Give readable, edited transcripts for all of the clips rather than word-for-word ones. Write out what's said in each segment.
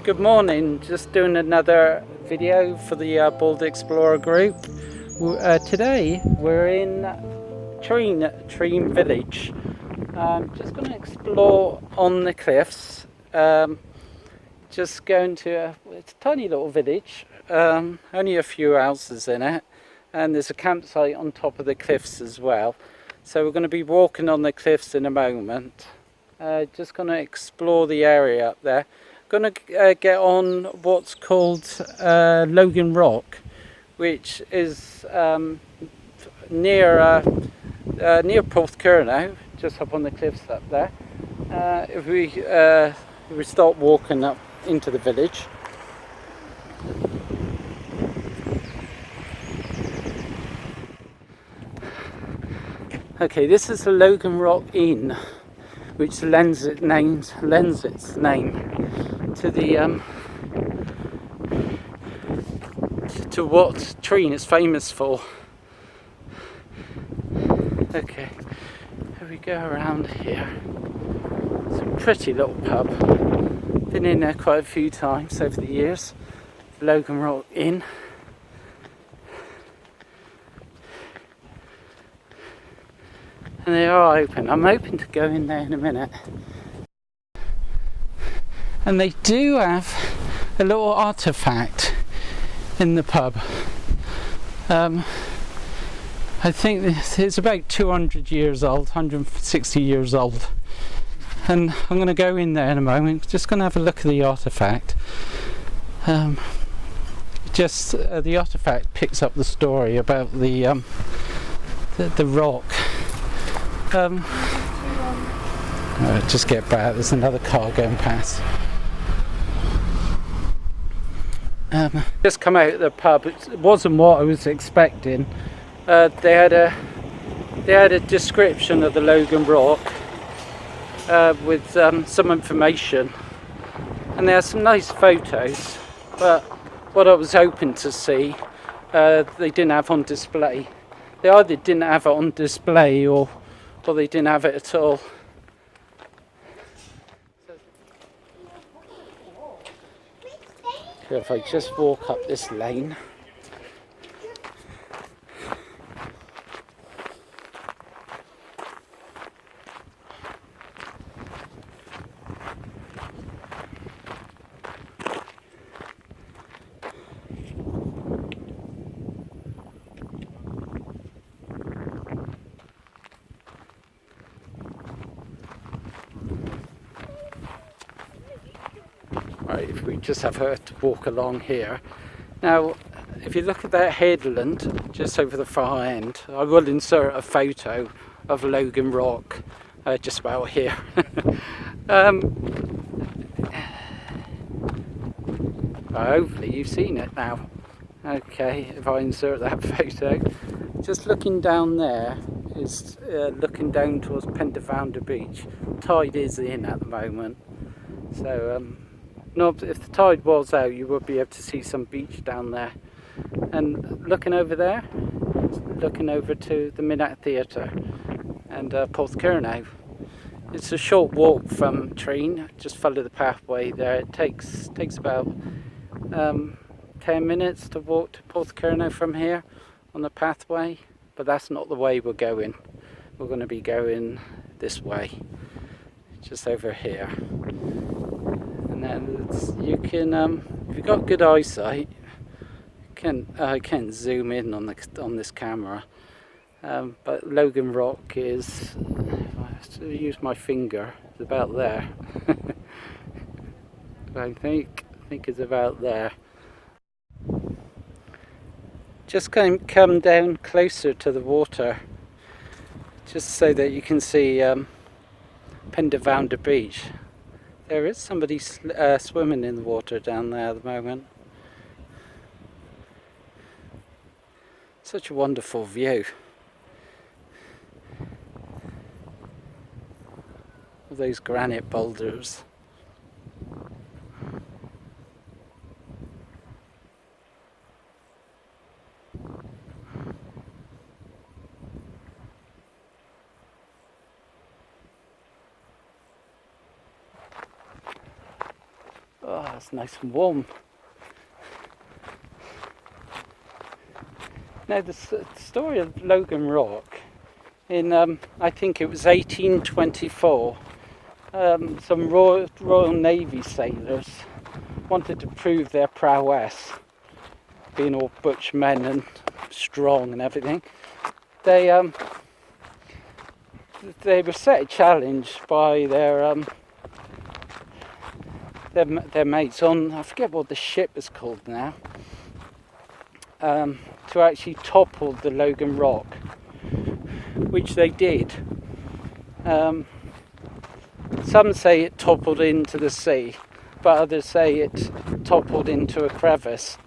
Good morning, just doing another video for the Bold Explorer group. Today we're in Treen village. Just going to explore on the cliffs. Just going to, it's a tiny little village, only a few houses in it, and there's a campsite on top of the cliffs as well. So we're going to be walking on the cliffs in a moment. Just going to explore the area up there. Going to get on what's called Logan Rock, which is near Porthcurno, just up on the cliffs up there. If we start walking up into the village. Okay, this is the Logan Rock Inn, which lends its name to the to what Treen is famous for. Okay, here we go around here. It's a pretty little pub. Been in there quite a few times over the years. Logan Rock Inn. And they are open. I'm hoping to go in there in a minute. And they do have a little artifact in the pub. I think this is about 200 years old, 160 years old. And I'm going to go in there in a moment. Just going to have a look at the artifact. The artifact picks up the story about the rock. Just get back, there's another car going past. Just come out of the pub. It wasn't what I was expecting. They had a description of the Logan Rock with some information, and there are some nice photos, but what I was hoping to see they didn't have on display. They either didn't have it on display or they didn't have it at all. So if I just walk up this lane. Right, if we just have her to walk along here. Now, if you look at that headland just over the far end, I will insert a photo of Logan Rock just about here. Hopefully you've seen it now. Okay, if I insert that photo, just looking down there is looking down towards Penderfounder Beach. Tide is in at the moment, so if the tide was out, you would be able to see some beach down there. And looking over there, looking over to the Minute Theatre and Porthcurno. It's a short walk from Treen. Just follow the pathway there. It takes about 10 minutes to walk to Porthcurno from here on the pathway, but that's not the way we're going. We're going to be going this way, just over here. And then you can, if you've got good eyesight, I can zoom in on this camera. But Logan Rock is, if I have to use my finger, it's about there. I think it's about there. Just come down closer to the water, just so that you can see Penderfounder Beach. There is somebody swimming in the water down there at the moment. Such a wonderful view. All those granite boulders. Oh, That's nice and warm. Now the story of Logan Rock, in I think it was 1824, some Royal Navy sailors wanted to prove their prowess, being all butch men and strong and everything. They were set a challenge by their mates on, I forget what the ship is called now, to actually topple the Logan Rock, which they did. Some say it toppled into the sea, but others say it toppled into a crevice.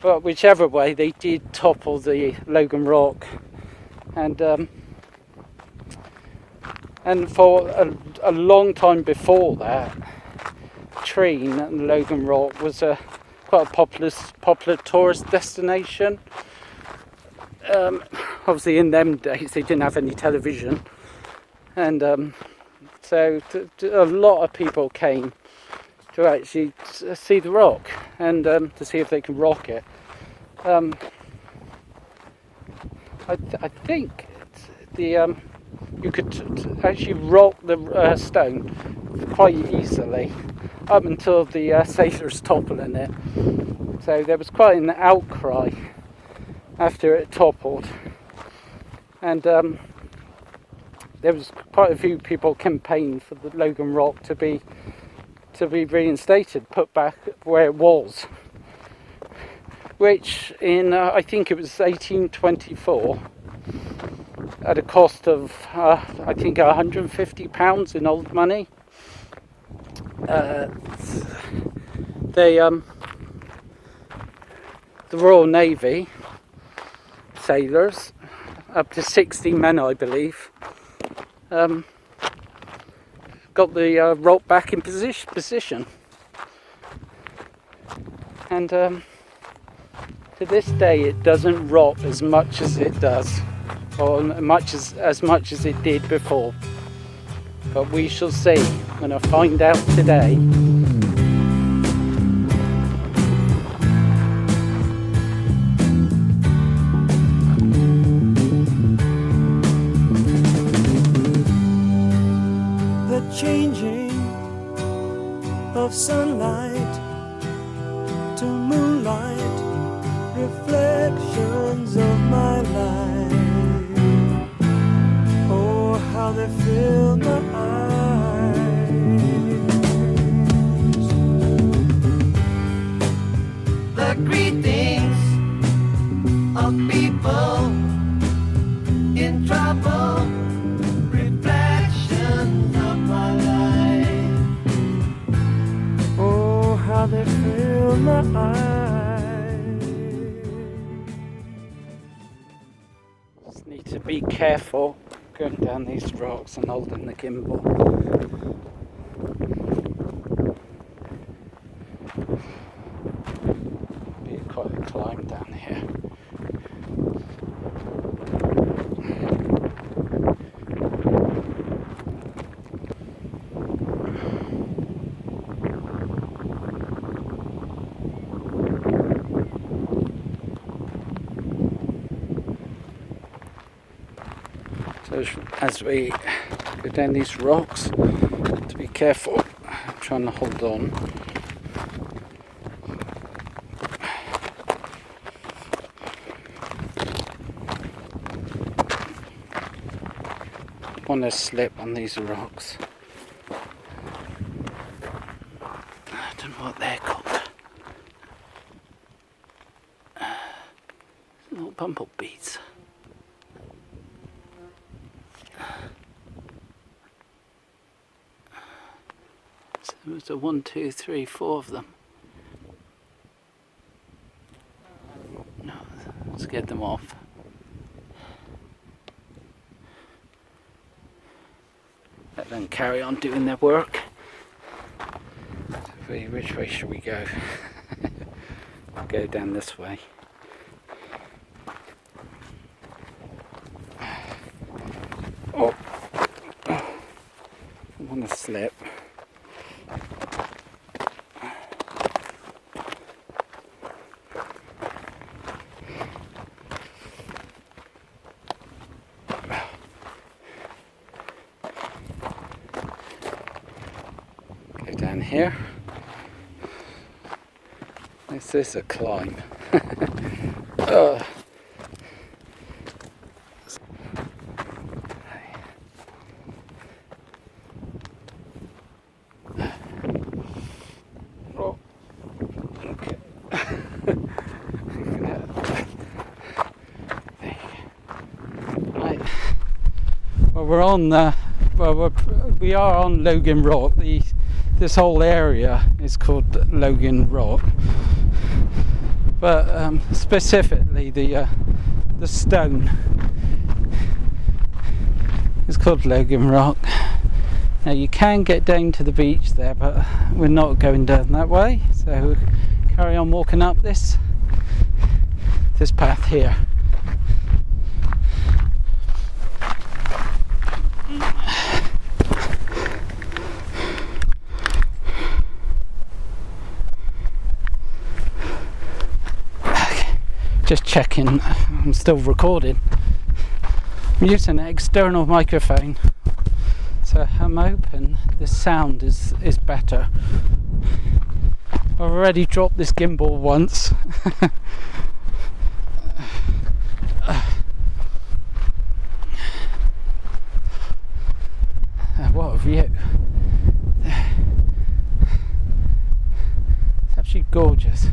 But whichever way, they did topple the Logan Rock, and for a long time before that, Treen and Logan Rock was quite a popular tourist destination. Obviously, in them days, they didn't have any television, and so a lot of people came to actually see the rock and to see if they can rock it. I think you could actually rock the stone quite easily up until the sailors toppling it. So there was quite an outcry after it toppled, and there was quite a few people campaigned for the Logan Rock to be reinstated, put back where it was, which in I think it was 1824, at a cost of I think £150 in old money. The Royal Navy sailors, up to 60 men I believe, got the rock back in position, and to this day it doesn't rock as much as it does, or as much as it did before, but we shall see when I find out today. Changing of sunlight to moonlight, reflections of my life. Oh, how they fill my eyes. The greetings of people in trouble, reflections of my life. Oh, how they fill my eyes. Just need to be careful going down these rocks and holding the gimbal. Be quite a climb down here. So as we go down these rocks, to be careful, I'm trying to hold on. I want to slip on these rocks. I don't know what they're called. Little bumblebees. So there's a 1, 2, 3, 4 of them. No, let's get them off. Let them carry on doing their work. So which way should we go? Go down this way. Oh, I want to slip. down here. This is a climb. Oh. Okay. Right. Well, we're on. We are on Logan Rock. This whole area is called Logan Rock, but specifically the stone is called Logan Rock. Now you can get down to the beach there, but we're not going down that way, so we'll carry on walking up this path here. Just checking I'm still recording. I'm using an external microphone, so I'm hoping the sound is better. I've already dropped this gimbal once. What a view. It's actually gorgeous.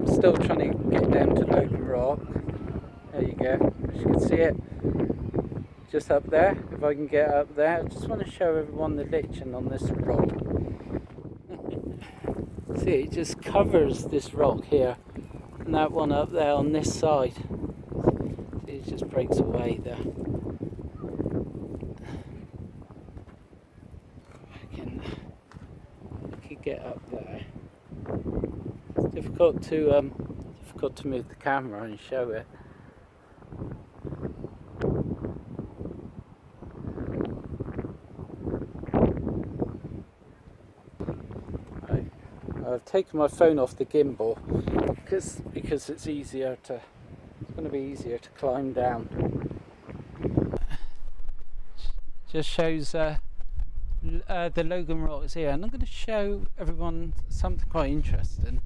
Still trying to get down to Logan Rock. There you go, you can see it just up there. If I can get up there, I just want to show everyone the lichen on this rock. See, it just covers this rock here, and that one up there on this side. See, it just breaks away there. I can get up there. Difficult to move the camera and show it. I've taken my phone off the gimbal because it's going to be easier to climb down. Just shows the Logan Rock is here, and I'm going to show everyone something quite interesting.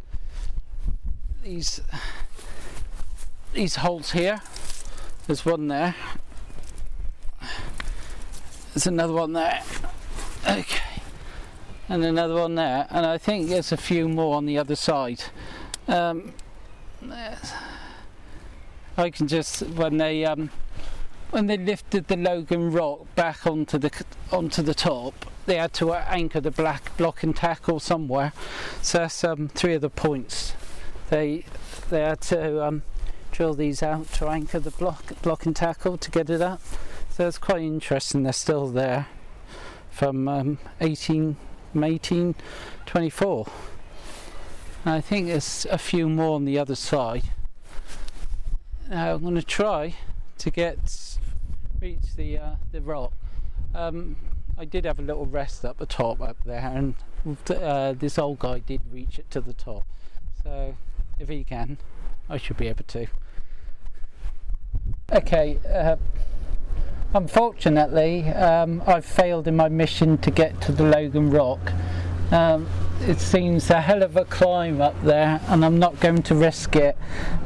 These holes here, there's one there, there's another one there, okay, and another one there, and I think there's a few more on the other side. I can just, when they lifted the Logan Rock back onto the top, they had to anchor the black block and tackle somewhere, so that's 3 of the points. They had to drill these out to anchor the block and tackle to get it up. So it's quite interesting. They're still there from 1824. I think there's a few more on the other side. Now I'm going to try to reach the rock. I did have a little rest at the top up there, and this old guy did reach it to the top. So if he can, I should be able to. Okay, unfortunately, I've failed in my mission to get to the Logan Rock. It seems a hell of a climb up there, and I'm not going to risk it.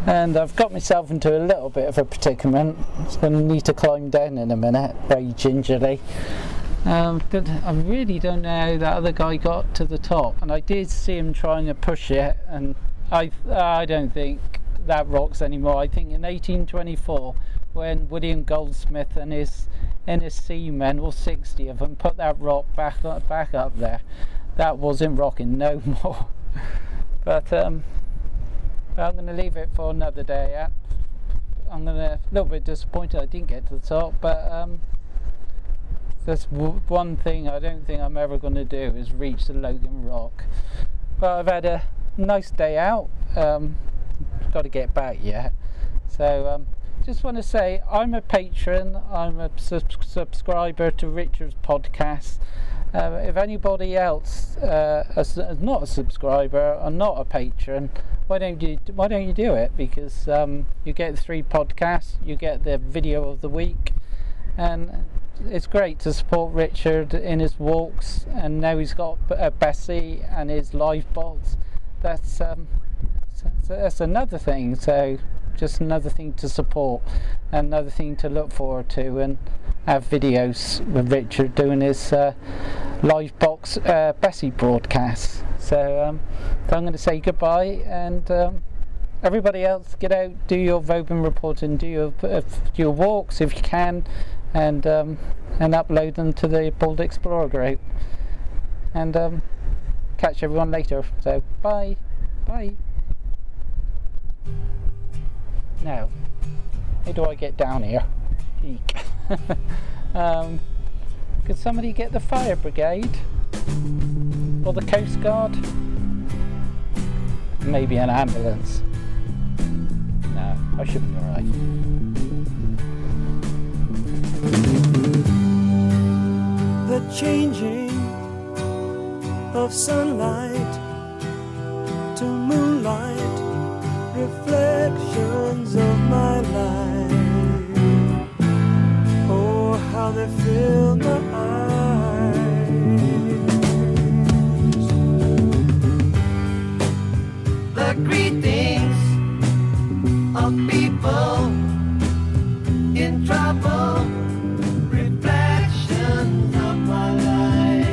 And I've got myself into a little bit of a predicament. I'm going to need to climb down in a minute, very gingerly. I really don't know how that other guy got to the top, and I did see him trying to push it, and I don't think that rocks anymore. I think in 1824, when William Goldsmith and his NSC men, all 60 of them, put that rock back up there, that wasn't rocking no more. But I'm going to leave it for another day. Yeah? I'm a little bit disappointed I didn't get to the top, but that's one thing I don't think I'm ever going to do, is reach the Logan Rock. But I've had a nice day out. Got to get back yet. So just want to say I'm a patron. I'm a subscriber to Richard's podcast. If anybody else is not a subscriber or not a patron, why don't you do it? Because you get 3 podcasts, you get the video of the week, and it's great to support Richard in his walks. And now he's got Bessie and his live box. That's another thing. So just another thing to support, another thing to look forward to, and have videos with Richard doing his live box Bessie broadcasts. So I'm going to say goodbye, and everybody else, get out, do your Vauban reporting, do your walks if you can, and upload them to the Bald Explorer group. And catch everyone later. So bye. Now, how do I get down here? Eek. Could somebody get the fire brigade or the Coast Guard? Maybe an ambulance. No, I should be alright. The changing of sunlight to moonlight, reflections of my life. Oh, how they fill my eyes. The greetings of people in trouble, reflections of my life.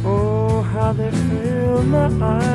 Oh, how they fill my eyes.